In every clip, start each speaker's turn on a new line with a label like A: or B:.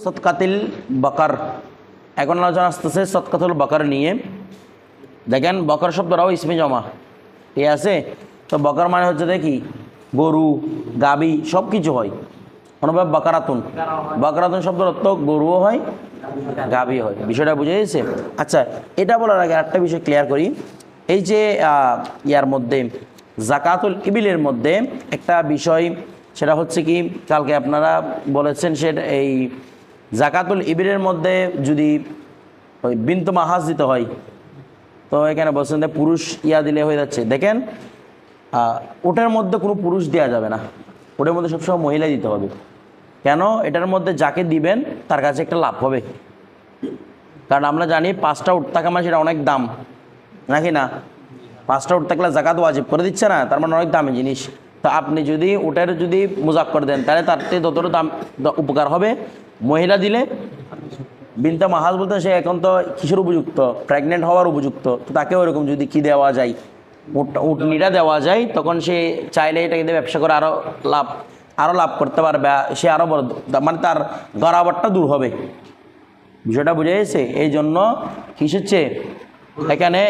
A: সদকাতিল বকর এখন আলোচনা আসতেছে সদকাতুল বকর নিয়ে। দেখেন বকর শব্দটাও ইসমে জমা, ঠিক আছে? তো বকর মানে হচ্ছে দেখি গরু গাবি সব কিছু হয়। অনুভাব বকরাতুন, বকরাতুন শব্দের অর্থ গরুও হয় গাবি হয়। বিষয়টা বুঝে গেছে? আচ্ছা, এটা বলার আগে একটা বিষয় ক্লিয়ার করি। এই যে ইয়ার মধ্যে জাকাতুল ইবিলের মধ্যে একটা বিষয়, সেটা হচ্ছে কি কালকে আপনারা বলেছেন, সেটা এই জাকাতুল ইবিলের মধ্যে যদি ওই বিন্তু মাহাজ দিতে হয়, তো এখানে বলছেন যে পুরুষ ইয়া দিলে হয়ে যাচ্ছে। দেখেন ওটার মধ্যে কোনো পুরুষ দেওয়া যাবে না, ওটার মধ্যে সবসময় মহিলা দিতে হবে। কেন? এটার মধ্যে যাকে দিবেন তার কাছে একটা লাভ হবে। কারণ আমরা জানি 5টা উট থাকা মানে সেটা অনেক দাম, নাকি না? 5টা উট থাকলে জাকাত ওয়াজিব করে দিচ্ছে না, তার মানে অনেক দামি জিনিস। তো আপনি যদি ওটার যদি মুজাক্কর দেন তাহলে তার থেকে ততটা দাম উপকার হবে। মহিলা দিলে বিনতে মাহাজ বলতে সে এখন তো কিসের উপযুক্ত? প্রেগনেন্ট হওয়ার উপযুক্ত। তো তাকে ওরকম যদি কি দেওয়া যায়, উটনিটা দেওয়া যায়, তখন সে চাইলে এটাকে দিয়ে ব্যবসা করে আরও লাভ করতে পারবে। সে আরও বড়, মানে তার গরাবরটা দূর হবে। বিষয়টা বুঝে গেছে? এই জন্য কিসের চেয়ে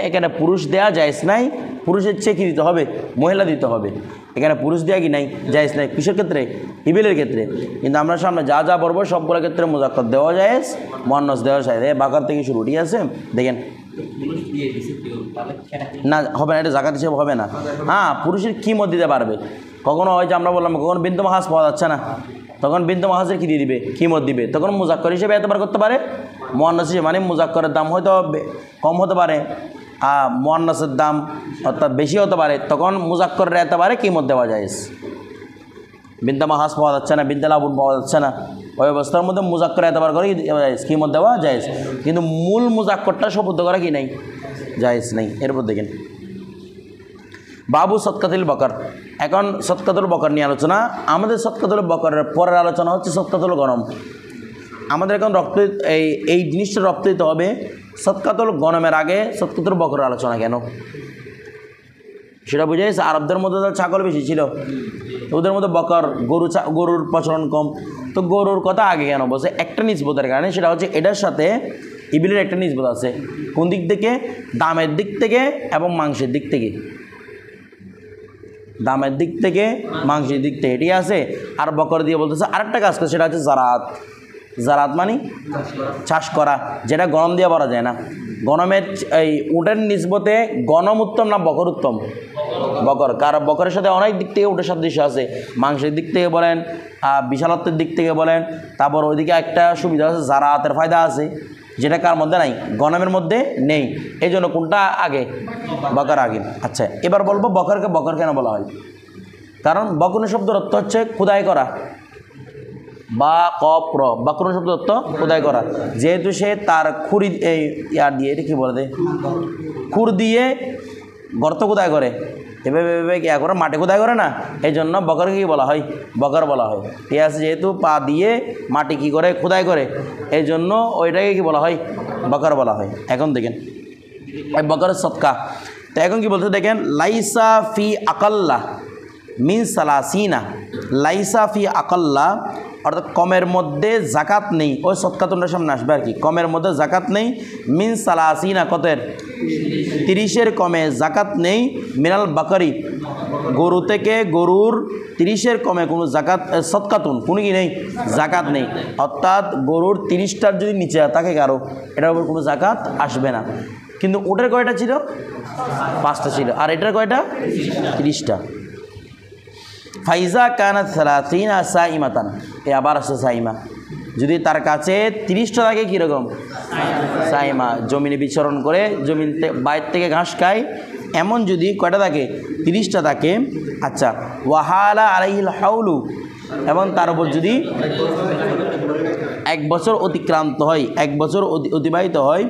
A: এখানে পুরুষ দেওয়া জায়েজ নাই, পুরুষের চেয়ে কী দিতে হবে? মহিলা দিতে হবে। এখানে পুরুষ দেওয়া কি নাই? জায়েজ নাই। কিসের ক্ষেত্রে? ইবিলের ক্ষেত্রে। কিন্তু আমরা সামনে যা যা পড়বো সবগুলোর ক্ষেত্রে মুজাক্কর দেওয়া জায়েজ, মুয়ান্নাস দেওয়া জায়েজ। বাকার থেকে শুরু, ঠিক আছে? দেখেন না, হবে না, এটা জাকাত হিসেবে হবে না। হ্যাঁ, পুরুষের কিমত দিতে পারবে। কখনো হয় যে আমরা বললাম কখনো বিন্তু মাহাজ পাওয়া যাচ্ছে না, তখন বিন্তু মাহাজের কী দিয়ে দিবে? কিমত দিবে। তখন মুজাক্কর হিসেবে এতবার করতে পারে, মুয়ান্নাস হিসেবে, মানে মুজাক্করের দাম হয়তো কম হতে পারে, মুয়ান্নাসের দাম অর্থাৎ বেশি হতে পারে, তখন মুজাক্করের এতবারে কিমত দেওয়া যায়। বিনতে মাহাজ পাওয়া যাচ্ছে না, বিনতে লাবুন পাওয়া যাচ্ছে না, ওই অবস্থার মধ্যে মুজাক্কর এতবার করে কিমত দেওয়া যায়। কিন্তু মূল মুজাক্করটা সবুদ্ধ করা কি নাই? জায়েজ নেই। এরপর দেখেন বাবু সদকাতুল বকর। এখন সদকাতুল বকর নিয়ে আলোচনা। আমাদের সদকাতুল বকরের পরের আলোচনা হচ্ছে সদকাতুল গনম। আমাদের এখন এই জিনিসটা রপ্ত দিতে হবে। সদকাতুল গনমের আগে সদকাতুল বকরের আলোচনা কেন সেটা বুঝে গেছে? আরবদের মধ্যে তো ছাগল বেশি ছিল, ওদের মধ্যে বকর গরুর প্রচলন কম। তো গরুর কথা আগে কেন বলছে? একটা নিসবতের কারণে, সেটা হচ্ছে এটার সাথে ইবিলের একটা নিসবত আছে। কোন দিক থেকে? দামের দিক থেকে এবং মাংসের দিক থেকে। দামের দিক থেকে, মাংসের দিক থেকে, এটি আছে। আর বকর দিয়ে বলতেছে আরেকটা কাজ করে, সেটা হচ্ছে জারাত। জারাত মানে চাষ করা, যেটা গনম দিয়ে করা যায় না। গনমের এই উটের নিসবতে গনম উত্তম না বকর উত্তম? বকর। কারণ বকরের সাথে অনেক দিক থেকে উটের সাদৃশ্য আছে। মাংসের দিক থেকে বলেন, বিশালত্বের দিক থেকে বলেন, তারপর ওইদিকে একটা সুবিধা আছে, জারাতের ফায়দা আছে, যেটা কার মধ্যে নাই? গনমের মধ্যে নেই। এই জন্য কোনটা আগে? বকর আগে। আচ্ছা, এবার বলবো বকরকে বকর কেন বলা হয়। কারণ বকনের শব্দের অর্থ হচ্ছে খোদাই করা, বা কপ্র বকর শব্দ অর্থ খোদাই করা। যেহেতু সে তার খুরি এই ইয়ার দিয়ে, এটা কী বলে, খুর দিয়ে গর্ত খোদাই করে, এভাবে ইয়া করে মাটি খোদাই করে না, এই জন্য বকরকে কী বলা হয়? বকর বলা হয়। ঠিক আছে? যেহেতু পা দিয়ে মাটি কী করে? খোদাই করে, এই জন্য ওইটাকে কী বলা হয়? বকর বলা হয়। এখন দেখেন বকরের সদকা। তো এখন কি বলতে দেখেন, লাইসা ফি আকাল্লা মিন সালাসিনা। লাইসা ফি আকাল্লা অর্থাৎ কমের মধ্যে জাকাত নেই। ওই সদকাতুনটার সামনে আসবে আর কি। কমের মধ্যে জাকাত নেই, মিন সালাসিনা কতের? 30-এর কমে জাকাত নেই। মিনাল বাকরি গরু থেকে, গরুর 30-এর কমে কোনো জাকাত সদকাতুন কোনো কি নেই? জাকাত নেই। অর্থাৎ গরুর 30টার যদি নিচে থাকে কারো, এটার উপর কোনো জাকাত আসবে না। কিন্তু ওটার কয়টা ছিল? 5টা ছিল। আর এটার কয়টা? 30টা। ফাইজা কানাত সালাসিনা সাইমাতান, এ আবার আসছে সাইমা। যদি তার কাছে 30টা থাকে, কীরকম? সাইমা, জমিনে বিচরণ করে, জমিন বাইর থেকে ঘাস খায়, এমন যদি কয়টা থাকে? 30টা থাকে। আচ্ছা, ওয়াহালা আলাইহিল হাউলু, এবং তার উপর যদি 1 বছর অতিক্রান্ত হয়, 1 বছর অতিবাহিত হয়,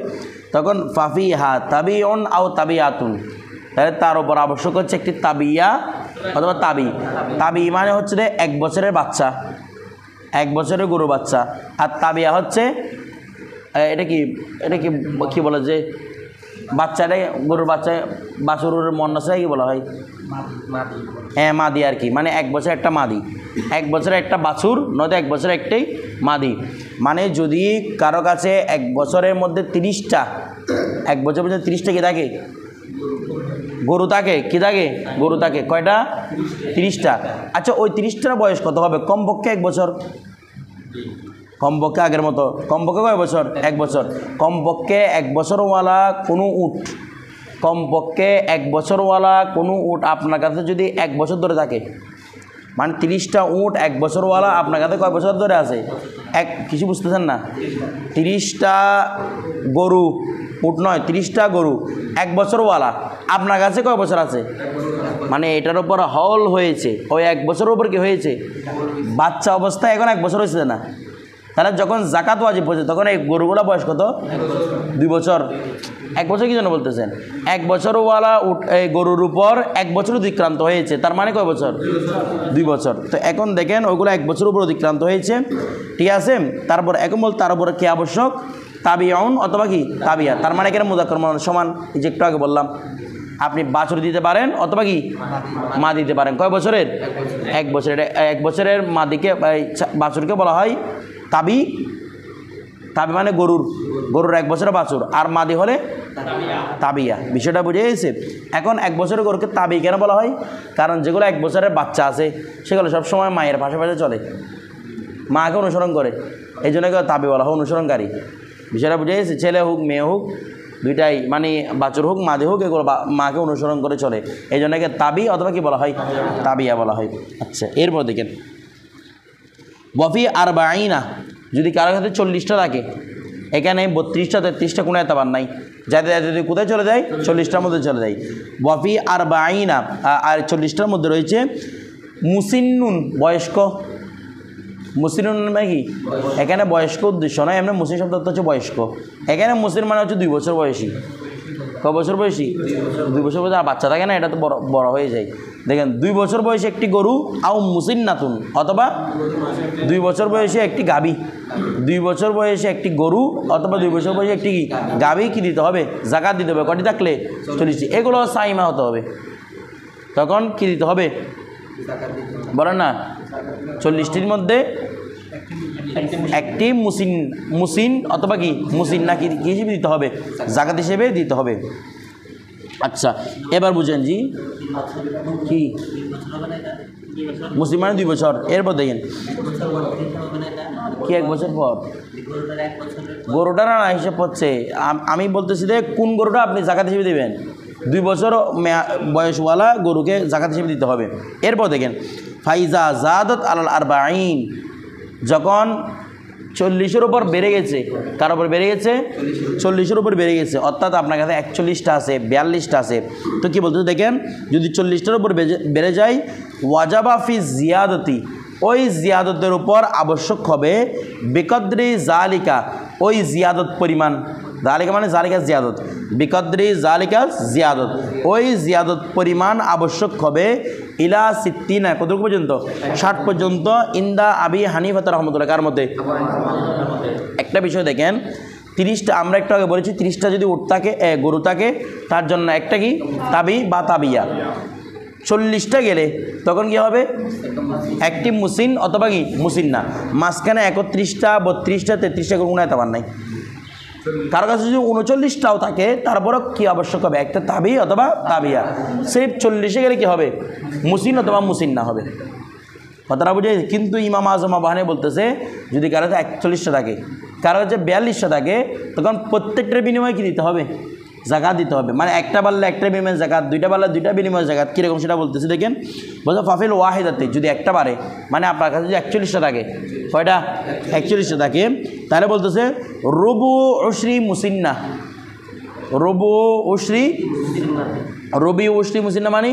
A: তখন ফাফিহা তাবিউন আও তাবিয়াতুন, তাহলে তার উপর আবশ্যক হচ্ছে একটি তাবিয়া অথবা তাবি। তাবি মানে হচ্ছে 1 বছরের বাচ্চা, 1 বছরের গরু বাচ্চা। আর তাবিয়া হচ্ছে এটা কি বলে যে বাচ্চাটাই গরুর বাচ্চা বাছুরের মন্নাসে কি বলা হয়? হ্যাঁ, মাদি আর কি, মানে 1 বছর একটা মাদি, 1 বছরে একটা বাছুর, নয়তো 1 বছরে একটাই মাদি। মানে যদি কারো কাছে 1 বছরের মধ্যে 30টা, 1 বছর পর্যন্ত 30টা কি থাকে? গরু থাকে। কি থাকে? গরু থাকে। কয়টা? 30টা। আচ্ছা, ওই 30টার বয়স কত হবে? কমপক্ষে 1 বছর, কমপক্ষে আগের মতো। কমপক্ষে কয় বছর? 1 বছর। কমপক্ষে 1 বছরওয়ালা কোনো উট, কমপক্ষে 1 বছরওয়ালা কোনো উট আপনার কাছে যদি 1 বছর ধরে থাকে, মানে 30টা উট 1 বছরওয়ালা আপনার কাছে কয় বছর ধরে আছে? কিছু বুঝতেছেন না? 30টা গরু, উট নয়, 30টা গরু 1 বছরওয়ালা আপনার কাছে কয় বছর আছে? মানে এটার উপর হল হয়েছে, ওই 1 বছরের উপর কি হয়েছে? বাচ্চা অবস্থায় এখন 1 বছর হয়েছে না? তাহলে যখন জাকাত ওয়াজিব হয়েছে তখন এই গরুগুলা বয়স কত? 2 বছর। 1 বছর কি জন্য বলতেছেন? 1 বছরওয়ালা এই গরুর উপর 1 বছর অতিক্রান্ত হয়েছে, তার মানে কয় বছর? 2 বছর। তো এখন দেখেন ওইগুলো 1 বছরের উপর অতিক্রান্ত হয়েছে, ঠিক আছে। তারপর এখন বল তার উপরে কি আবশ্যক? তাবিউন অথবা কি তাবিয়া, তার মানে এখানে মুযাক্কার মুআন্নাস সমান। এই যে একটু আগে বললাম, আপনি বাছুর দিতে পারেন অথবা কি মা দিতে পারেন। কয় বছরের? 1 বছর। এটা 1 বছরের মাদিকে বাছুরকে বলা হয় তাবি। তাবি মানে গরুর 1 বছরের বাছুর, আর মাদি হলে তাবিয়া। বিষয়টা বুঝে গেছে? এখন 1 বছরের গরুকে তাবি কেন বলা হয়? কারণ যেগুলো 1 বছরের বাচ্চা আছে সেগুলো সবসময় মায়ের পাশে পাশে চলে, মাকে অনুসরণ করে, এই জন্য তাবি বলা হয়, অনুসরণকারী। বিষয়টা বুঝে গেছে? ছেলে হোক মেয়ে হোক দুইটাই, মানে বাছুর হোক মাদি হোক, এগুলো মাকে অনুসরণ করে চলে, এই জন্য তাবি অথবা কি বলা হয়? তাবিয়া বলা হয়। আচ্ছা, এরপর দেখেন ওয়াফি আরবাঈনা, যদি কারোর কাছে 40টা থাকে, এখানে 32টা 33টা কোনো এতবার নাই, যাতে যদি কোথায় চলে যায়? 40টার মধ্যে চলে যায়। ওয়াফি আরবাঈনা, আর 40টার মধ্যে রয়েছে মুসিন্নুন, বয়স্ক। মুসিনুন মানে কি? এখানে বয়স্ক উদ্দেশ্য নয়, এমনি মুসিন শব্দ হচ্ছে বয়স্ক। এখানে মুসিন মানে হচ্ছে 2 বছর বয়সী। কয় বছর বয়সী? 2 বছর বয়সী। আর বাচ্চা থাকে না, এটা তো বড় হয়ে যায়। দেখেন 2 বছর বয়সী একটি গরু, আও মুসিন্নাতুন, অথবা 2 বছর বয়সী একটি গাভী। 2 বছর বয়সী একটি গরু অথবা 2 বছর বয়সী একটি গাভী কি দিতে হবে? জাকাত দিতে হবে। কটি থাকলে? 40টি। এগুলো সাইমা হতে হবে, তখন কি দিতে হবে? বলেন না, 40টির মধ্যে একটি মুসিন অথবা কি মুসিন না কি হিসেবে দিতে হবে? জাকাত হিসেবে দিতে হবে। আচ্ছা, এবার বুঝেন জি কি মুসলিম মানে 2 বছর। এরপর দেখেন কি 1 বছর পর গরুটা না হিসেব হচ্ছে। আমি বলতেছি যে কোন গরুটা আপনি জাকাত হিসেবে দেবেন? 2 বছর বয়সওয়ালা গরুকে জাকাত হিসেবে দিতে হবে। এরপর দেখেন ফাইজা জাদাত আলাল আরবাঈন, যখন 40-এর উপর বেড়ে গেছে, কার উপর বেড়ে গেছে? 40-এর উপর বেড়ে গেছে, অর্থাৎ আপনার কাছে 41টা আছে, 42টা আছে, তো কী বলতে দেখেন যদি 40টার উপর বেড়ে যায়, ওয়াজাবা ফি জিয়াদতি, ওই জিয়াদতের উপর আবশ্যক হবে বিকদ্রি জালিকা, ওই জিয়াদত পরিমাণ, জালিকা মানে জালিকা জিয়াদত, বিকদ্রি জালিকা জিয়াদত, ওই জিয়াদত পরিমাণ আবশ্যক হবে ইলা 60, কতটুকু পর্যন্ত? 60 পর্যন্ত। ইন্দা আবি হানিফা রহমতুল্লাহ কার মধ্যে? একটা বিষয় দেখেন, 30টা আমরা একটু আগে বলেছি 30টা যদি উট থাকে, গরু থাকে, তার জন্য একটা কি তাবি বা তাবিয়া। 40টা গেলে তখন কি হবে? একটি মুসিন অথবা কি মুসিন্না। মাঝখানে 31টা 32টা 33টা কোনো এতবার নাই। কারো কাছে যদি 39টাও থাকে তারপরও কি আবশ্যক হবে? একটা তাবি অথবা তাবিয়া। সেই 40-এ গেলে কি হবে? মুসিন অথবা মুসিন্না হবে। কথাটা বুঝে? কিন্তু ইমাম আজম আবাহানে বলতেছে যদি কারো কাছে 41টা থাকে, কারো কাছে 42টা থাকে, তখন প্রত্যেকটার বিনিময়ে কি দিতে হবে? জাকাত দিতে হবে। মানে একটা বাড়লে একটা বিনিময় জাকাত, 2টা বাড়লে 2টা বিনিময় জাকাত। কীরকম সেটা বলতেছে দেখেন, বলছে ফাফিল ওয়াহিদাতে, যদি একটা বাড়ে, মানে আপনার কাছে যদি 41টা থাকে, কয়টা? 41টা থাকে, তাহলে বলতেছে রবু উশরি মুসিন্না, রবি উশরি মুসিন্না মানে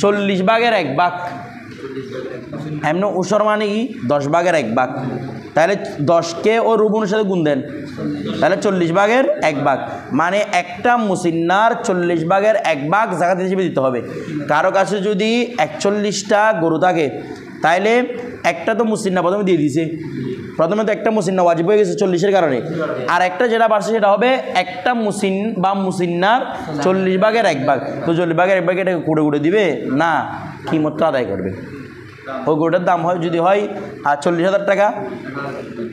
A: 40 ভাগের 1 ভাগ। এমন উসর মানে কি 10 ভাগের 1 ভাগ। তাহলে 10কে ও রুবুনের সাথে গুণ দেন, তাহলে 40 ভাগের 1 ভাগ, মানে একটা মুসিন্নার 40 ভাগের 1 ভাগ জাকাত হিসেবে দিতে হবে। কারো কাছে যদি 41টা গরু থাকে, তাইলে একটা তো মুসিন্না প্রথমে দিয়ে দিছে, প্রথমে তো একটা মুসিন্না ওয়াজিব হয়ে গেছে 40-এর কারণে, আর একটা যেটা বাড়ছে সেটা হবে একটা মুসিন বা মুসিন্নার 40/1 তো 40/1 এটাকে কুড়ে কুড়ে দিবে না, কিমতটা আদায় করবে। ওই গরুটার দাম হয় যদি হয় 40,000 টাকা,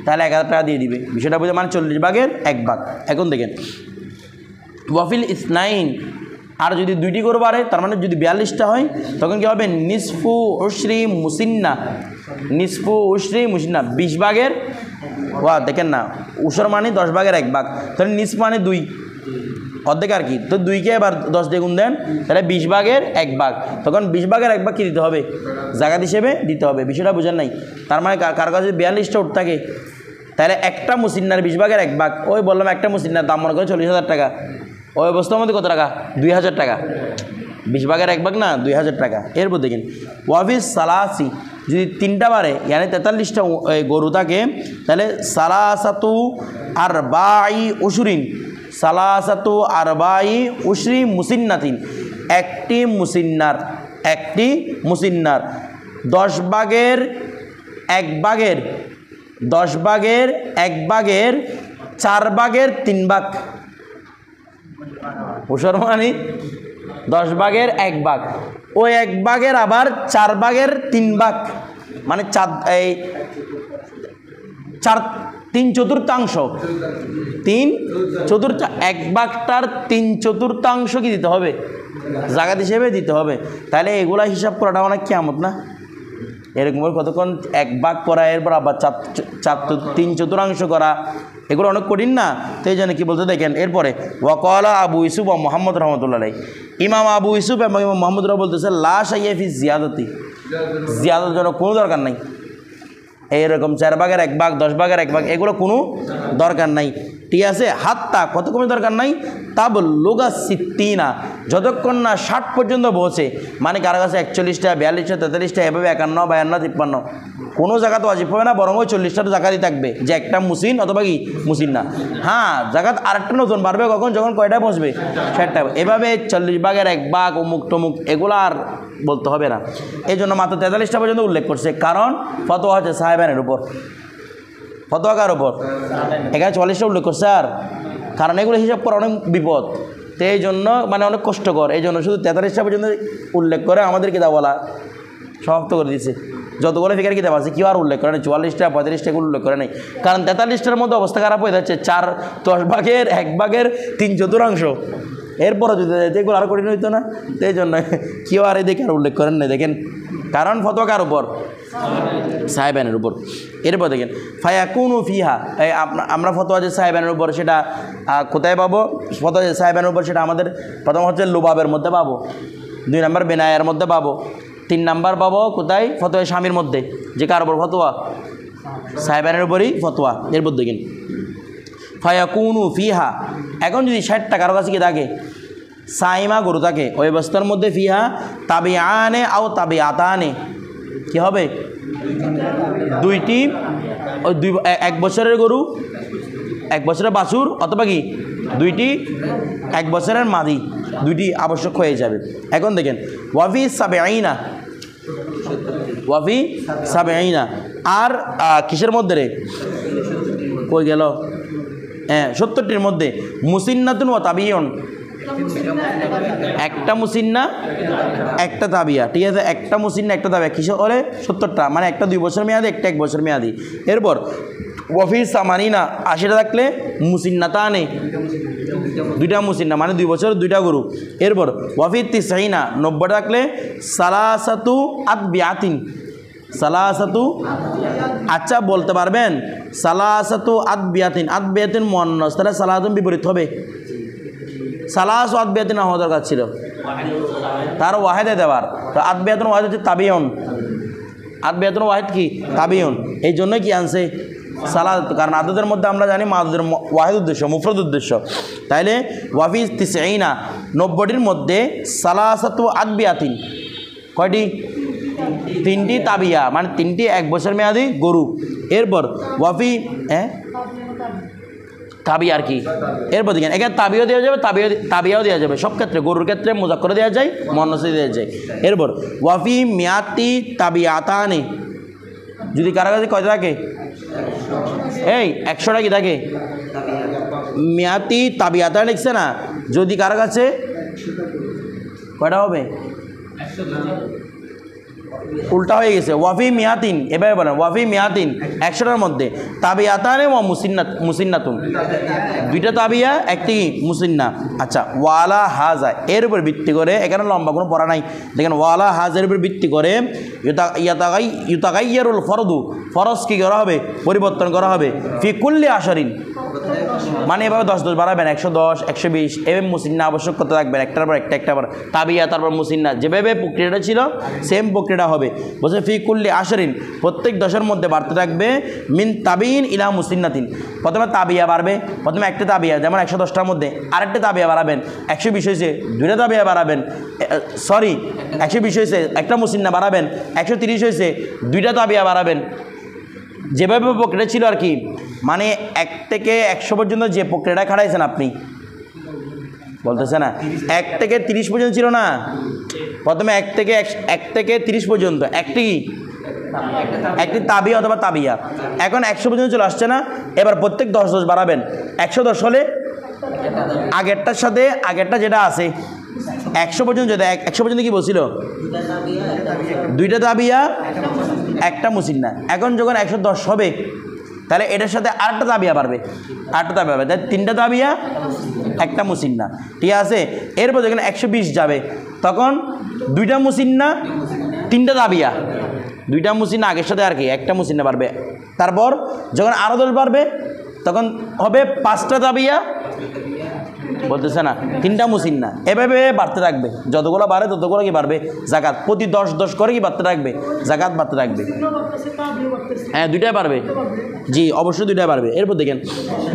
A: তাহলে 1,000 টাকা দিয়ে দিবে, বিষয়টা বুঝে, মানে 40/1 এখন দেখেন ওয়াফিল ইসনাইন, আর যদি 2টি গরু বাড়ে তার মানে যদি 42টা হয় তখন কী হবে নিসফু উশরি মুসিন্না, নিসফু উশরি মুসিন্না 20/, দেখেন না উশর মানে 10/1, তাহলে নিস মানে 2 অর্ধেক আর কি, তো 2কে এবার 10 দিয়ে গুণ দেন তাহলে 20/1, তখন 20/1 কি দিতে হবে, জাকাত হিসেবে দিতে হবে। বিষয়টা বুঝেন নাই? তার মানে কার কাছে 42টা উঠ থাকে, তাহলে একটা মুসিন্নার 20/1, ওই বললাম একটা মুসিন্নার দাম মনে করে 40,000 টাকা, ওই অবস্থার মধ্যে কত টাকা, 2,000 টাকা, 20/1 না 2,000 টাকা। এরপর দেখেন ওয়াফিস সালাসি, যদি 3টা বাড়ে মানে 43টা গরু থাকে, তাহলে সালাসাতু আরবাই উশরিন, সালাসাতু আরবাই উশরি মুসিন্নাতিন, একটি মুসিন্নার 10/1 4/3 উশর মানে 10/1, ওই 1/এর আবার 4/3, মানে 3/4, 1/টার 3/4 কি দিতে হবে, জাকাত হিসেবে দিতে হবে। তাহলে এগুলা হিসাব করাটা অনেক কিয়ামত না, এরকম কতক্ষণ 1/, করা, এরপর আবার 3/4 করা, এগুলো অনেক কঠিন না। তো এই জন্য কী বলতে দেখেন এরপরে ওয়াকালা আবু ইউসুফ ও মোহাম্মদ রহমতুল্লাহ আলাইহি, ইমাম আবু ইউসুফ এবং ইমাম মোহাম্মদ রাহ বলতেছে লা শাইয়া ফি জিয়াদাতি, জিয়াদাতের জন্য কোনো দরকার নাই, এইরকম 4/1, 10/1 এগুলো কোনো দরকার নাই, ঠিক আছে। হাত্তা কত কমে দরকার নাই, তাব লুগা 60, যতক্ষণ না 60 পর্যন্ত পৌঁছে, মানে কারো কাছে 41টা 42টা 43টা এভাবে 51 52 53 কোনো জায়গা তো ওয়াজিব হবে না, বরং ওই 40টার জাকাতই থাকবে, যে একটা মুসিন অথবা কি মুসিন না। হ্যাঁ, জাকাত আরেকটা নতুন বাড়বে কখন, যখন কয়টা পৌঁছবে, 60টা, এভাবে 40/1 অমুক টমুক এগুলো আর বলতে হবে না। এই জন্য মাত্র 43টা পর্যন্ত উল্লেখ করছে, কারণ ফতোয়া হচ্ছে সাহেবানের উপর, ফতোয়া কার উপর, এখানে 44টা উল্লেখ করছে, আর কারণ এগুলো হিসাব করা অনেক বিপদ, তো এই জন্য মানে অনেক কষ্টকর, এই জন্য শুধু 43টা পর্যন্ত উল্লেখ করে আমাদের কিতাব বলা সমাপ্ত করে দিয়েছে। যতগুলো ফিকার কিতাব আছে কেউ আর উল্লেখ করে নেই, 44টা 35টা এগুলো উল্লেখ করে নেই, কারণ 43টার মধ্যে অবস্থা খারাপ হয়ে যাচ্ছে, 4/10/1, এরপরে যদি এগুলো আরও কঠিন হইতো না, তো এই জন্য কেউ আর এদিকে আর উল্লেখ করেন না, দেখেন কারণ ফতোয়া কার উপর, সাহেবানের উপর। এরপর দেখেন ফায়াকুনু ফিহা, আমরা ফতোয়া যে সাহেবানের উপর সেটা কোথায় পাবো, ফতোয়া যে সাহেবানের উপর সেটা আমাদের প্রথম হচ্ছে লুবাবের মধ্যে পাবো, 2 নম্বর বেনায়ের মধ্যে পাবো, 3 নম্বর পাবো কোথায়, ফতোয়া স্বামীর মধ্যে, যে কার উপর ফতোয়া, সাহেবানের উপরই ফতোয়া। এরপর দেখেন ফায়াকুনু ফিহা, এখন যদি 60টা কারো কাছে কি থাকে, সাইমা গরু থাকে, ওই অবস্থার মধ্যে ফিহা তাবিআনে আও তাবিআতানে, কি হবে, 2টি, ওই 1 বছরের গরু, 1 বছরের বাছুর, অথবা কি 2টি 1 বছরের মাদি, 2টি আবশ্যক হয়ে যাবে। এখন দেখেন ওয়াফি সাবেঈনা, আর কিসের মধ্যে রে, কই গেল, 70টির মধ্যে মুসিন্নাতুন ওয়া তাবিয়ন, একটা মুসিন্না একটা তাবিয়া, ঠিক আছে, একটা মুসিন্না একটা তাবিয়া, কিসের হলে 70টা, মানে একটা 2 বছর মেয়াদি, একটা 1 বছর মেয়াদি। এরপর ওয়াফি সামানিনা, 80টা থাকলে মুসিন্নাতানে, 2টা মুসিন্না, মানে 2 বছর 2টা গরু। এরপর ওয়াফি তিসঈনা, 90টা থাকলে সালাসাতু আতবিয়াতিন, সালাসাতু, আচ্ছা বলতে পারবেন সালাসাতু আতবিয়াতিন মুয়ান্নাস, তাহলে সালাতুন বিপরীত হবে, সালাস ও আতবিয়াতিন হওয়া দরকার ছিল, তার ওয়াহেদে দেওয়ার, তো আতবিয়াতুন ওয়াহেদ হচ্ছে তাবিয়ন, আতবিয়াতুন ওয়াহেদ কি তাবিয়ন, এই জন্যই কি আনছে সালাত, কারণ আদদের মধ্যে আমরা জানি মাদুদের ওয়াহেদ উদ্দেশ্য, মুফরদ উদ্দেশ্য, তাইলে ওয়াফি তিসঈনা, 90টির মধ্যে সালাসাতু আতবিয়াতিন, কয়টি, 3টি তাবিয়া, মানে 3টি 1 বছর মেয়াদি গরু। এরপর ওয়াফি তাবিয়া আর কি, এরপর দেখেন এখানে তাবিয়াও দেওয়া যাবে, তাবিয়াও দেওয়া যাবে, সব ক্ষেত্রে গরুর ক্ষেত্রে মুজাক্কর দেওয়া যায়, মুয়ান্নাসে দেওয়া যায়। এরপর ওয়াফি মিয়াতি তাবিয়াতানে, যদি কারো কাছে কয়টা থাকে, এই 100টা কি থাকে মিয়াতি তাবিয়াতা লিখছে না, যদি কার কাছে কয়টা হবে উল্টা হয়ে গেছে ওয়াফি মিয়াতিন, এভাবে বলেন ওয়াফি মিয়াতিন 100টার মধ্যে তাবিয়াতানে ও মুসিন্নাতুন, দুইটা তাবিয়া একটি মুসিন্না। আচ্ছা ওয়ালা হাজা এর উপর ভিত্তি করে, এখানে লম্বা কোনো পড়া নাই, দেখেন ওয়ালা হাজের উপর ভিত্তি করে ইউতাগাইয়ারুল ফরদু, ফরজ কি করা হবে পরিবর্তন করা হবে, ফি কুল্লি আশারিন, মানে এভাবে 10 10 বাড়াবেন 110 120 এভাবে মুসিন্না আবশ্যক করতে থাকবেন, একটার পর একটা একটার পর তাবিয়া তারপর মুসিন্না, যেভাবে প্রক্রিয়াটা ছিল সেম প্রক্রিয়াটা হবে। বলছে ফি কুল্লি আশারিন, প্রত্যেক 10-এর মধ্যে বাড়তে থাকবে মিন তাবিন ইলা মুসিন্নাতিন, প্রথমে তাবিয়া বাড়বে, প্রথমে একটা তাবিয়া যেমন 110টার মধ্যে আরেকটা তাবিয়া বাড়াবেন, 120 হয়েছে দুইটা তাবিয়া বাড়াবেন, সরি 120 হয়েছে একটা মুসিন্না বাড়াবেন, 130 হয়েছে দুইটা তাবিয়া বাড়াবেন, যেভাবে প্রক্রিয়া ছিল আর কি, মানে 1 থেকে 100 পর্যন্ত যে প্রক্রিয়াটা খাটাইছেন আপনি, বলতেছে না 1 থেকে 30 পর্যন্ত ছিল না, প্রথমে 1 থেকে 30 পর্যন্ত একটি তাবিয়া অথবা তাবিয়া, এখন 100 পর্যন্ত চলে আসছে না, এবার প্রত্যেক 10 10 বাড়াবেন, 110 হলে আগেরটার সাথে আগেরটা যেটা আছে 100 পর্যন্ত, যেটা 100 পর্যন্ত কি বলছিল দুইটা তাবিয়া একটা মুসিন্না, এখন যখন 110 হবে তাহলে এটার সাথে আরেকটা তাবিয়া বাড়বে, আরেকটা তাবিয়া বাড়বে, তাই 3টা তাবিয়া একটা মুসিন্না, ঠিক আছে। এরপর যখন 120 যাবে তখন 2টা মুসিন্না 3টা তাবিয়া, 2টা মুসিন্না আগের সাথে আর কি একটা মুসিন্না বাড়বে, তারপর যখন আরও 10 বাড়বে তখন হবে 5টা তাবিয়া, বলতেছে না 3টা মুসিন্না, এভাবে বাড়তে থাকবে, যতগুলো বাড়ে ততগুলো কি বাড়বে জাকাত, প্রতি 10 10 করে কি বাড়তে থাকবে জাকাত বাড়তে থাকবে, হ্যাঁ 2টাই বাড়বে, জি অবশ্যই 2টাই বাড়বে। এরপর দেখেন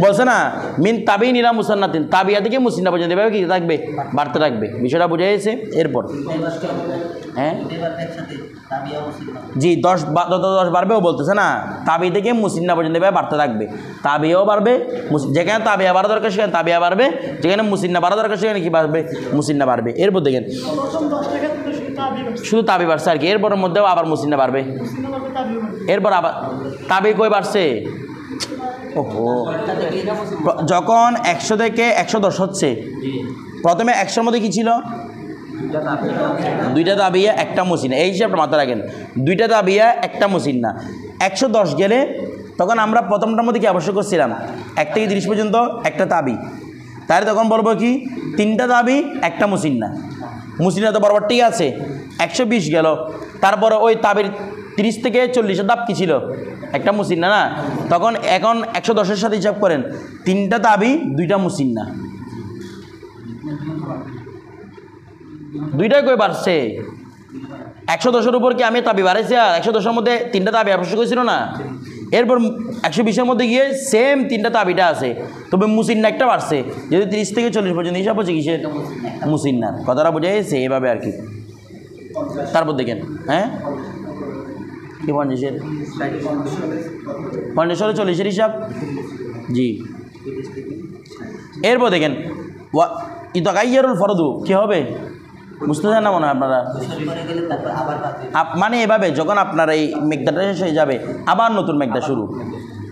A: বলছে না মিন তাবিন ইলা মুসান্নাতিন, তাবিয়া থেকে মুসিন্না পর্যন্ত এভাবে কি থাকবে বাড়তে থাকবে, বিষয়টা বুঝে গেছে। এরপর হ্যাঁ জি 10 বাড়বেও বলতেছে না, তাবি থেকে মুসিন্না পর্যন্ত এভাবে বাড়তে থাকবে, তাবিয়াও বাড়বে, যেখানে তাবিয়া বাড়া দরকার সেখানে তাবিয়া বাড়বে, যেখানে মুসিন্না বাড়া দরকার সেখানে কি বাড়বে মুসিন্না বাড়বে। এরপর দেখেন শুধু তাবি বাড়ছে আর কি, এরপরের মধ্যেও আবার মুসিন্না বাড়বে, এরপর আবার তাবি কই বাড়ছে, ওহো যখন 100 থেকে 110 হচ্ছে, প্রথমে 100-র মধ্যে কী ছিল 2টা তাবিয়া একটা মুসিন্না, এই হিসাবটা মাথায় রাখেন, 2টা তাবিয়া একটা মুসিন্না, 110 গেলে তখন আমরা প্রথমটার মধ্যে কি আবশ্যক করছিলাম 1 থেকে 30 পর্যন্ত একটা তাবি, তাহলে তখন বলবো কি 3টা তাবি একটা মুসিন্না, মুসিন্না তো বরাবর ঠিক আছে, 120 গেল, তারপরে ওই তাবির 30 থেকে 40-এর দাব কী ছিল একটা মুসিন্না না, তখন এখন 110-এর সাথে হিসাব করেন 3টা তাবি 2টা মুসিন্না, 2টাই কই বাড়ছে 110-এর উপর কি আমি তাবি বাড়াইছি, আর 110-এর মধ্যে 3টা তাবি আবশ্যক হয়েছিল না, এরপর 120-এর মধ্যে গিয়ে সেম 3টা তাবিটা আছে, তবে মুসিন্না একটা বাড়ছে, যদি 30 থেকে 40 পর্যন্ত হিসাব হচ্ছে কিসের মুসিন্নার, কথাটা বোঝা গেছে এভাবে আর কি। তারপর দেখেন হ্যাঁ কি 50-এর 40-এর হিসাব, জি এরপর দেখেন ইতাগাইয়ারুল ফরদু কী হবে বুঝতে চান না মনে হয় আপনারা, মানে এভাবে যখন আপনার এই মেঘদাটা শেষ হয়ে যাবে আবার নতুন মেঘদা শুরু,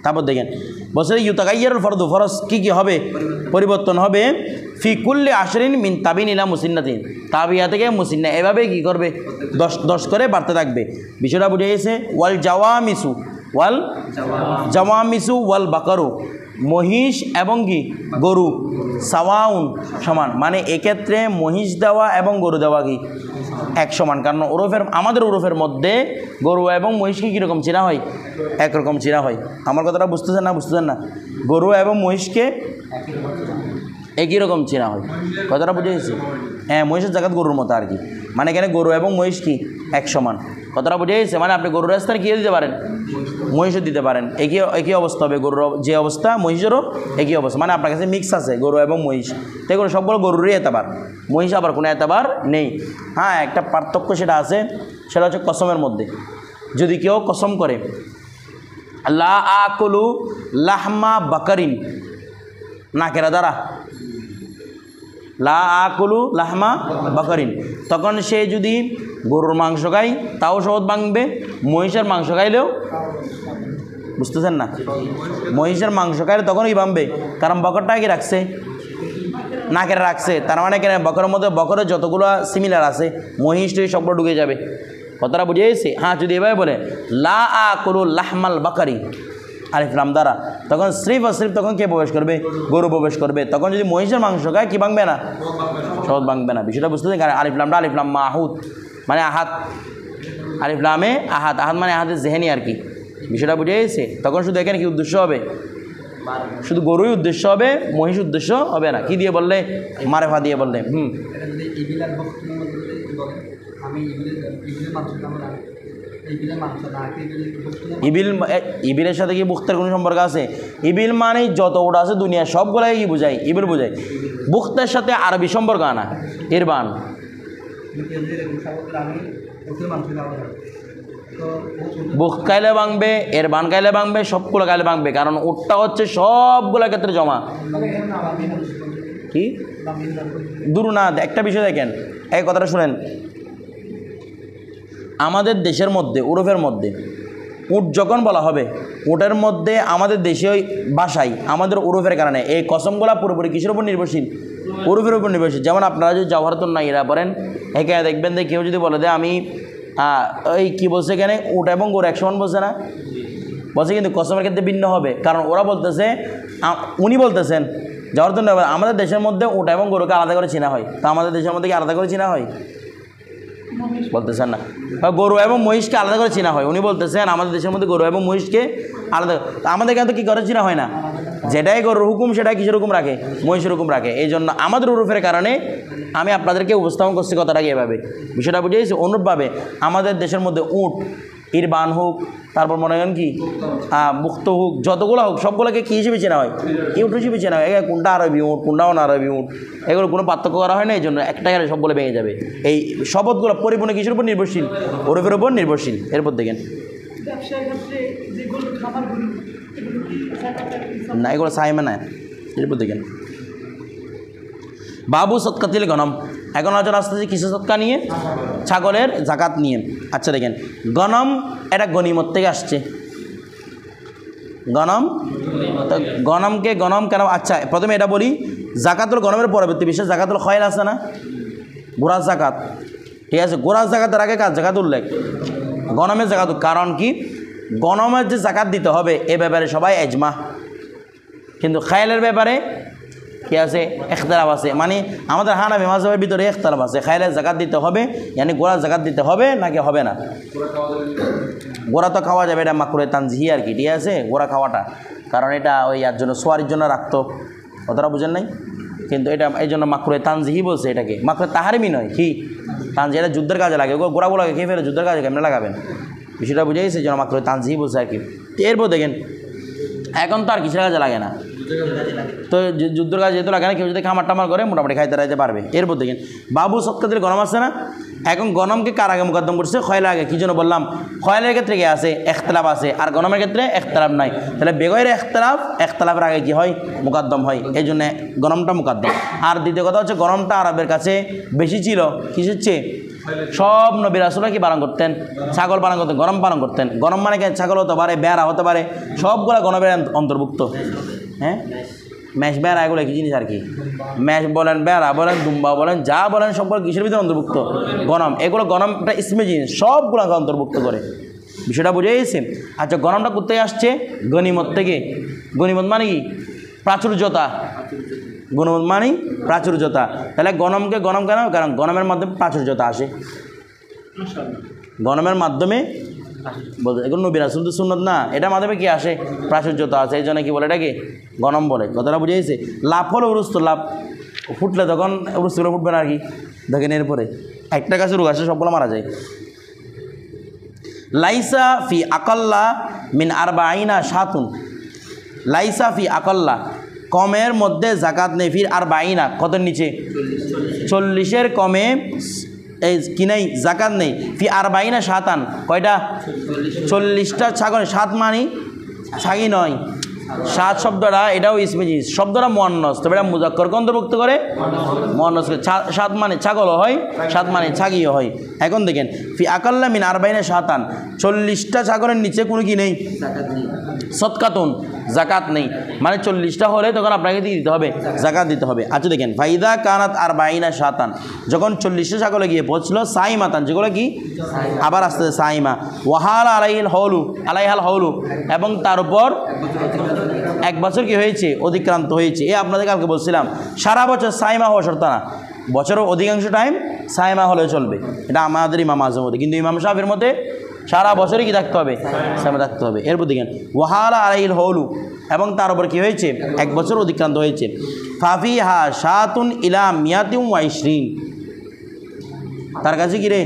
A: তারপর দেখেন বছরে ইউতাগাইয়ারুল ফরদু, ফরজ কী কী হবে পরিবর্তন হবে, ফি কুল্লি আশরিন মিন তাবিন ইলা মুসিন্নাতিন, তাবিয়া থেকে মুসিন্না এভাবে কী করবে 10 10 করে বাড়তে থাকবে, বিষয়টা বুঝে গেছে। ওয়াল জাওয়ামিসু ওয়াল বাকারু, মহিষ এবং কি গরু সাওয়াউন সমান, মানে এক্ষেত্রে মহিষ দেওয়া এবং গরু দেওয়া কি এক সমান, কারণ আমাদের ওরফের মধ্যে গরু এবং মহিষকে কীরকম চেনা হয় একরকম চেনা হয়, আমার কথাটা বুঝতেছেন না গরু এবং মহিষকে একই রকম চেনা হয়, কথাটা বুঝে গেছি, হ্যাঁ মহিষের জায়গা গরুর মতো আর কি, মানে এখানে গরু এবং মহিষ কি এক সমান, কথাটা বুঝে গেছে, মানে আপনি গরুর রাস্তায় কী দিতে পারেন মহিষও দিতে পারেন, একই অবস্থা হবে, গরুর যে অবস্থা মহিষেরও একই অবস্থা, মানে আপনার কাছে মিক্স আছে গরু এবং মহিষ, তাই করে সবগুলো গরুরই এতবার, মহিষ আবার কোনো এতবার নেই, হ্যাঁ একটা পার্থক্য সেটা আছে, সেটা হচ্ছে কসমের মধ্যে, যদি কেউ কসম করে লা আকুলু লাহমা বাকারিন নাকেরা দ্বারা, লা আকুলু লাহমা বাকারিন, তখন সে যদি গরুর মাংস খায় তাও শপথ ভাঙবে, মহিষের মাংস খাইলেও বুঝতেছেন না? মহিষের মাংস খাইলে তখন কি বাঁধবে, কারণ বকরটা কি রাখছে, নাকের রাখছে, তার মানে কেন বকরের মধ্যে বকরের যতগুলো সিমিলার আছে মহিষ সবগুলো ঢুকে যাবে। কথাটা বুঝে গেছে? হ্যাঁ, যদি এভাবে বলে লা আকুলু লাহমাল বাকারি আলিফ লাম দ্বারা, তখন স্রিফ আর স্রিফ তখন কে প্রবেশ করবে, গরু প্রবেশ করবে। তখন যদি মহিষের মাংস খায় কি ভাঙবে না, সহজ ভাঙবে না। বিষয়টা বুঝতে পারছেন? আলিফ লামটা আলিফ লাম মাহুদ মানে আহাত, আলিফ লামে আহাত, আহাত মানে আহাতের জেহেনি আর কি। বিষয়টা বুঝে গেছে? তখন শুধু এখানে কি উদ্দেশ্য হবে, শুধু গরুই উদ্দেশ্য হবে, মহিষ উদ্দেশ্য হবে না। কি দিয়ে বললে, মারেফা দিয়ে বললে। ইবিলের সাথে কি বুখতের কোনো সম্পর্ক আছে? ইবিল মানে যত ওটা আছে দুনিয়া সবগুলাই কি বোঝায়, ইবিল বোঝায়। বুখতের সাথে আরবি সম্পর্ক আনা ইরবান। বুখ কাইলে ভাঙবে, এরবান কাইলে ভাঙবে, সবগুলো কাইলে ভাঙবে, কারণ ওটা হচ্ছে সবগুলো ক্ষেত্রে জমা। কি দূর না, একটা বিষয় দেখেন, এই কথাটা শুনেন। আমাদের দেশের মধ্যে উরফের মধ্যে উট যখন বলা হবে, উটের মধ্যে আমাদের দেশীয় ভাষায় আমাদের উরফের কারণে এই কসমগুলা পুরোপুরি কিসের উপর নির্ভরশীল, উরফের উপর নির্ভরশীল। যেমন আপনারা যদি জওহরাতুন নাইরা পড়েন, এখানে দেখবেন যে কেউ যদি বলে যে আমি ওই কী বলছে এখানে উট এবং গরু একসমান বলছে না, বলছে, কিন্তু কসমের ক্ষেত্রে ভিন্ন হবে। কারণ ওরা বলতেছে, উনি বলতেছেন জওহরাতুন নাইরা আমাদের দেশের মধ্যে উট এবং গরুকে আলাদা করে চেনা হয়, তা আমাদের দেশের মধ্যে কি আলাদা করে চেনা হয়, বলতেছেন না। গরু এবং মহিষকে আলাদা করে চেনা হয়, উনি বলতেছেন আমাদের দেশের মধ্যে গরু এবং মহিষকে আলাদা। আমাদের এখানে তো কী করে চেনা হয় না, যেটাই গরুর হুকুম সেটাই কিসের হুকুম রাখে, মহিষের হুকুম রাখে। এই জন্য আমাদের উরুফের কারণে আমি আপনাদেরকে উপস্থাপন করছি কথাটাকে এভাবে, বিষয়টা বুঝিয়েছি। অনুরূপভাবে আমাদের দেশের মধ্যে উট, ইরবান হোক, তারপর মনে করেন কি মুক্ত হোক, যতগুলো হোক সবগুলোকে কী হিসেবে চেনা হয়, উট হিসেবে চেনা হয়। কোনটা আরবি উট, কোনটা অনারবি উট, এগুলো কোনো পার্থক্য করা হয় না। এই জন্য একটা গাড়ি সবগুলো ভেঙে যাবে। এই শপথগুলো পরিপূর্ণ কিসের উপর নির্ভরশীল, ওরফের উপর নির্ভরশীল। এরপর দেখেন না, এগুলো সাইমে না। এরপর দেখেন বাবু সৎকাতিল গনম। এখন আলোচনা আসতেছে কিসের সৎকা নিয়ে, ছাগলের জাকাত নিয়ে। আচ্ছা দেখেন, গনম এটা গনিমত থেকে আসছে। গনম, গনমকে গনম কেন, আচ্ছা প্রথমে এটা বলি, জাকাতুল গনমের পরবর্তী বিষয় জাকাতুল খয়ল আছে না, গোড়ার জাকাত, ঠিক আছে। গোড়ার জাকাতের আগে কার জাকাত উল্লেখ, গনমের জাকাত। কারণ কি, গনমের যে জাকাত দিতে হবে এ ব্যাপারে সবাই এজমা, কিন্তু খায়লের ব্যাপারে কি আছে, ইখতিলাফ আছে। মানে আমাদের হানাফি মাযহাবের ভিতরে ইখতিলাফ আছে, খায়লের জাকাত দিতে হবে, মানে গোড়ার জাকাত দিতে হবে নাকি হবে না। গোড়া তো খাওয়া যাবে, এটা মাকরুহে তানজিহি আর কি, ঠিক আছে, গোড়া খাওয়াটা। কারণ এটা ওই আর জন্য সোয়ারির জন্য রাখতো, কথাটা বুঝেন নাই, কিন্তু এটা এই জন্য মাকরুহে তানজিহি বলছে এটাকে, মাকরুহে তাহরিমি নয়। কি তানজিহি, এটা যুদ্ধের কাজে লাগে, গোড়াগুলোকে খেয়ে ফেলে যুদ্ধের কাজে কেমনে লাগাবেন, বিষয়টা বুঝে গেছে। এই জন্য মাকরুহে তানজিহি বলছে আর কি। এরপর দেখেন, এখন তো আর কিসের কাজে লাগে না, তো যুদ্ধের কাজে যেহেতু লাগে না, কেউ যদি খামার টামার করে মোটামুটি খাইতে রাইতে পারবে। এরপর দেখেন বাবু সৎকাতিল গনম আছে না, এখন গনমকে কার আগে মুকদ্দম করছে, খয়লা আগে। কী জন্য বললাম, খয়লের ক্ষেত্রে কি আছে, ইখতিলাফ আছে, আর গনমের ক্ষেত্রে ইখতিলাফ নাই। তাহলে বেগয়ের ইখতিলাফের আগে কি হয়, মুকদ্দম হয়, এই জন্য গনমটা মুকদ্দম। আর দ্বিতীয় কথা হচ্ছে, গনমটা আরবের কাছে বেশি ছিল, কিসের চেয়ে, সব নবী রাসূলরা কি পালন করতেন, ছাগল পালন করতেন, গনম পালন করতেন। গনম মানে ছাগল হতে পারে, বেড়া হতে পারে, সবগুলা গনমের অন্তর্ভুক্ত। হ্যাঁ, ম্যাশ বেড়া এগুলো একই জিনিস আর কি, ম্যাশ বলেন, বেড়া বলেন, দুম্বা বলেন, যা বলেন সবগুলো কিসের ভিতরে অন্তর্ভুক্ত, গনম। এগুলো গনমটা ইসমে জিনিস, সবগুলোকে অন্তর্ভুক্ত করে, বিষয়টা বুঝে গেছে। আচ্ছা, গনমটা কোথায় আসছে, গনিমত থেকে। গনিমত মানে কি, প্রাচুর্যতা, গনিমত মানে প্রাচুর্যতা। তাহলে গনমকে গনম কেন, কারণ গনমের মাধ্যমে প্রাচুর্যতা আসে, গনমের মাধ্যমে বলতে, এগুলো নবী রাসূলদের সুন্নত না, এটার মাধ্যমে কি আসে, প্রাচুর্যতা আছে, এই জন্য কি বলে এটাকে গনম বলে। কথাটা বুঝে গেছে। লাভ হলো উরুস্ত, লাভ ফুটলে তখন উরুস্তগুলো ফুটবে না আর কি। দেখেন এরপরে একটা গাছে রোগ আসে, সবগুলো মারা যায়। লাইসা ফি আকাল্লা মিন আরবাইনা শাতুন, লাইসা ফি আকাল্লা কমের মধ্যে জাকাত নেই, ফির আরবাইনা কতের নিচে, 40-এর কমে এই কি নেই, জাকাত নেই। ফি আরবাইনা শাতান, কয়টা, 40টা ছাগল। সাত মানি ছাগি নয়, সাত শব্দটা এটাও ইসমে জিনিস, শব্দটা মুয়ান্নাস, তবে এটা মুযাক্কারকে অন্তর্ভুক্ত করে, মুয়ান্নাস। সাত মানে ছাগলও হয়, সাত মানে ছাগিও হয়। এখন দেখেন ফি আকাল্লা মিন আরবাইনা শাতান 40টা ছাগলের নিচে কোনো কি নেই সদকাতুন জাকাত নেই, মানে 40টা হলে তখন আপনাকে দিতে হবে জাকাত দিতে হবে। আচ্ছা দেখেন ফাইদা কানাত আরবাইনা শাতান, যখন 40টা ছাগলে গিয়ে পৌঁছলো সাইমাতান, যেগুলো কি আবার আসতে সাইমা, ওয়াহাল আলাইহাল হৌলু, এবং তার উপর 1 বছর কি হয়েছে অতিক্রান্ত হয়েছে। এ আপনাদের কালকে বলছিলাম সারা বছর সাইমা হওয়া শর্ত না, বছরের অধিকাংশ টাইম সাইমা হলে চলবে, এটা আমাদের ইমাম আজমের মধ্যে। কিন্তু ইমাম সাহেবের মধ্যে সারা বছরই কি থাকতে হবে সাইমা থাকতে হবে। এরপর দেখেন ওয়াহালা আলাইল হৌলু, এবং তার উপর কী হয়েছে 1 বছর অতিক্রান্ত হয়েছে। ফাফিহা শাতুন ইলা মিয়াতিম ওয়া ইশরিন, তার কাছে কি রে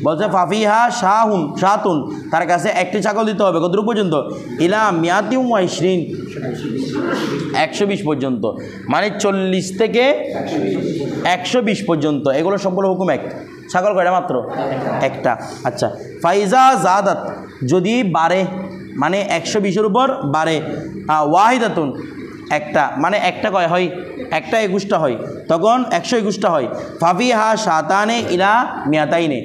A: বলছে ফাফিহা শাতুন, তার কাছে একটি ছাগল দিতে হবে কতটুকু পর্যন্ত ইলা মিয়াতিম ওয়া ইশরিন 120 পর্যন্ত, মানে 40 থেকে 120 পর্যন্ত, এগুলো সবগুলো হুকুম এক। ছাগল কয়টা মাত্র একটা। আচ্ছা ফাইজা জাদাত, যদি বাড়ে মানে 120-এর উপর বাড়ে, ওয়াহিদাতুন একটা, মানে একটা কয় হয় একটা 21টা হয়, তখন 121টা হয়। ফাফিহা শাতানে ইলা মিয়াতাইনে,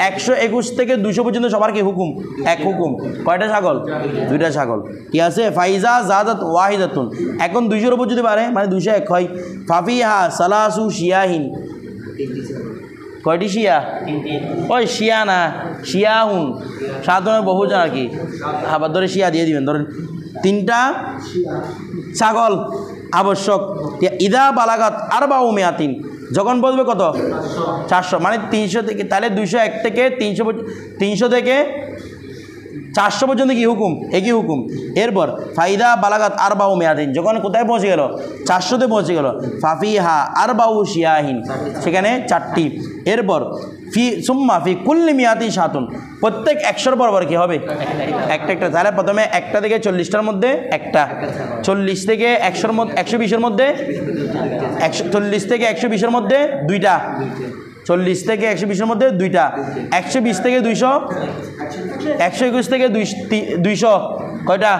A: 121 থেকে 200 পর্যন্ত সবার কি হুকুম এক হুকুম। কয়টা ছাগল 2টা ছাগল, ঠিক আছে। ফাইজা জাদাত ওয়াহিদাতুন, এখন 200-এর উপর যদি বাড়ে মানে 201 হয়। ফাফিহা সালাসু শিয়াহিন, কয়টি শিয়া ওই শিয়া না শিয়াহুন, সাধারণ বহুজন আর কি, আবার ধরে শিয়া দিয়ে দিবেন, ধরেন 3টা ছাগল আবশ্যক। ইদা বালাগাত আরবাউ মিয়াতিন, যখন বলবে কত 400, মানে 300 থেকে, তাহলে 201 থেকে 300 থেকে 400 পর্যন্ত কি হুকুম একই হুকুম। এরপর ফাইদা বালাগাত আরবাউ মিয়াতিন, যখন কোথায় পৌঁছে গেল 400-তে পৌঁছে গেল, ফাফিহা আরবাউ শিয়াহিন, সেখানে 4টি। এরপর সুম্মা ফি কুল্লি মিয়াতি শাতুন, প্রত্যেক 100-এর বরাবর কি হবে একটা একটা। তাহলে প্রথমে 1টা থেকে 40টার মধ্যে একটা, 40 থেকে 120-এর মধ্যে 40 থেকে 120-এর মধ্যে 2টা, 40 থেকে 120-এর মধ্যে 2টা, 120 থেকে 200, 121 থেকে 200 কয়টা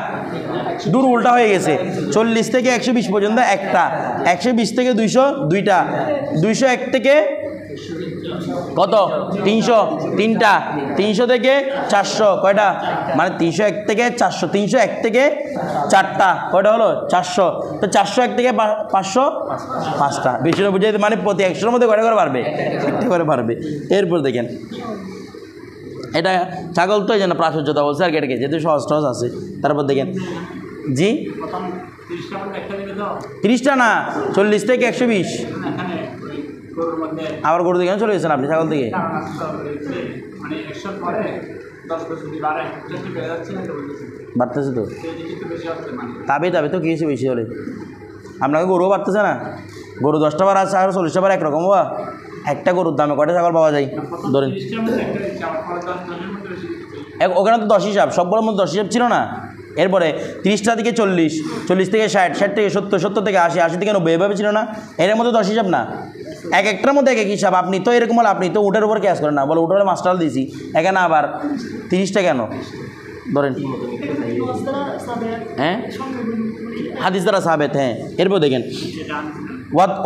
A: দূর উল্টা হয়ে গেছে। 40 থেকে 120 পর্যন্ত একটা, 120 থেকে 200 2টা, 201 থেকে কত 300 3টা, 300 থেকে 400 কয়টা, মানে 301 থেকে 400, 301 থেকে 4টা কয়টা হলো 400, তো 401 থেকে 500 5টা, বেশি বুঝে, মানে প্রতি 100-এর মধ্যে কয়টা করে পারবে একটা করে পারবে। এরপর দেখেন এটা ছাগল তো এই জন্য প্রাচুর্যতা বলছে আর কেটে যেহেতু সহজ সহজ আছে। তারপর দেখেন জি 30টা না 40 থেকে 120, আবার গরু দিকে চলে গেছেন আপনি ছাগল থেকে, বাড়তেছে তো তবে তো কি হয়েছে বেশি হলে আপনাকে গরুও বাড়তেছে না, গরু 10টা বার আছে আর 40টা বার একরকম হওয়া, একটা গরুর দামে কয়টা ছাগল পাওয়া যায় ধরেন, ওখানে তো 10 হিসাব, সবগুলোর মধ্যে 10 হিসাব ছিল না। এরপরে 30টা থেকে 40, 40 থেকে 60, 60 থেকে 70, 70 থেকে 80, 80 থেকে 90 এভাবে ছিল না, এর মধ্যে 10 হিসাব না, এক একটার মধ্যে এক এক হিসাব। আপনি তো এরকম হলে আপনি তো উটের উপর ক্যাশ করেন না, বলে উটের মাস্টার দিয়েছি এখানে আবার 30টা কেন ধরেন, হ্যাঁ হাদিস দ্বারা সাবেত। হ্যাঁ এরপর দেখেন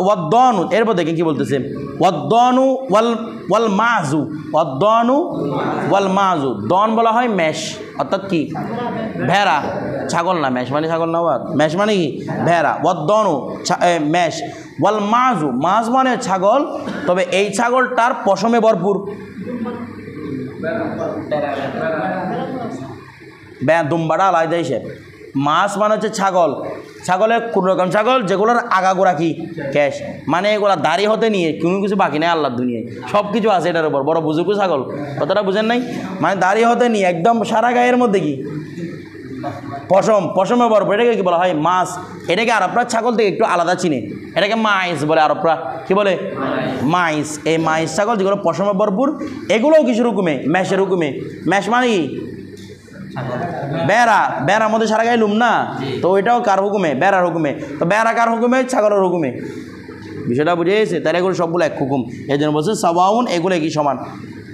A: ওয়াদ্দানু, এরপর দেখেন কি বলতেছে ওয়াদ্দানু ওয়াল মাজু, ওয়াদ্দানু ওয়াল মাজু, দন বলা হয় মেষ, অর্থাৎ কি ভেড়া, ছাগল না, মেষ মানে ছাগল না, মেষ মানে কি ভেড়া, ওয়াদ্দানু মেষ, ওয়াল মাজু, মাজ মানে ছাগল, তবে এই ছাগলটার পশমে ভরপুর, দুম্বাটা আলাদা হিসেব। মাছ মানে হচ্ছে ছাগল, ছাগলের কোন রকম ছাগল যেগুলোর আগাগোড়া কি ক্যাশ, মানে এগুলা দাড়ি হতে নিয়ে কোনো কিছু বাকি নেই আল্লাহর দুনিয়ায়, সব কিছু আছে এটার উপর, বড় বুজুর্গ ছাগল, কথাটা বুঝেন নাই, মানে দাড়ি হতে নিয়ে একদম সারা গায়ের মধ্যে কি পশমে ভরপুর, এটাকে কি বলা হয় মাছ। এটাকে আরবরা ছাগল থেকে একটু আলাদা চিনে, এটাকে মাইস বলে, আরবরা কি বলে মাইস। এই মাইস ছাগল যেগুলো পশমে ভরপুর, এগুলোও কিছু হুকুমে মেষের হুকুমে। মেষ মানে কি বেড়া, বেড়ার মধ্যে সারা গায়ে লুম না, তো ওইটাও কার হুকুমে বেড়ার হুকুমে, তো বেড়া কার হুকুমে ছাগলের হুকুমে, বিষয়টা বুঝে গেছে। তাহলে এগুলো সবগুলো এক হুকুম, এই জন্য বলছে সাওয়াউন, এগুলো একই সমান,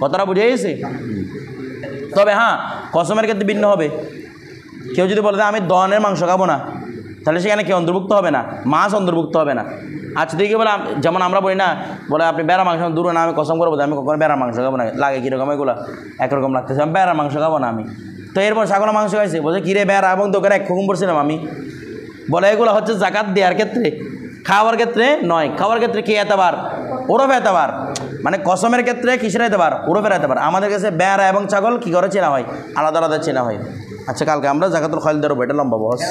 A: কথাটা বুঝে গেছে। তবে হ্যাঁ কসমের ক্ষেত্রে ভিন্ন হবে, কেউ যদি বলে আমি দনের মাংস খাবো না, তাহলে সেখানে কি অন্তর্ভুক্ত হবে না? মাছ অন্তর্ভুক্ত হবে না। আচ্ছা দেখি বলে যেমন আমরা বলি না, বলে আপনি বেড়া মাংস দূরে না, আমি কসম করবো আমি কখনো বেড়া মাংস খাবো না, লাগে কীরকম এগুলো একরকম লাগতেছে, আমি বেড়া মাংস খাবো না আমি। তো এরপর ছাগলের মাংস খাইছে, বলছে কিরে বেড়া, এবং দোকানে এক হুকুম করছিলাম আমি, বলে এগুলো হচ্ছে জাকাত দেওয়ার ক্ষেত্রে, খাওয়ার ক্ষেত্রে নয়। খাওয়ার ক্ষেত্রে কি এতবার? ওরফ এতবার, মানে কসমের ক্ষেত্রে কিসের এতবার? ওরফের এতবার। আমাদের কাছে বেড়া এবং ছাগল কী করে চেনা হয়? আলাদা আলাদা চেনা হয়। আচ্ছা কালকে আমরা জাকাতুল খয়ল ধরবো, এটা লম্বা বস।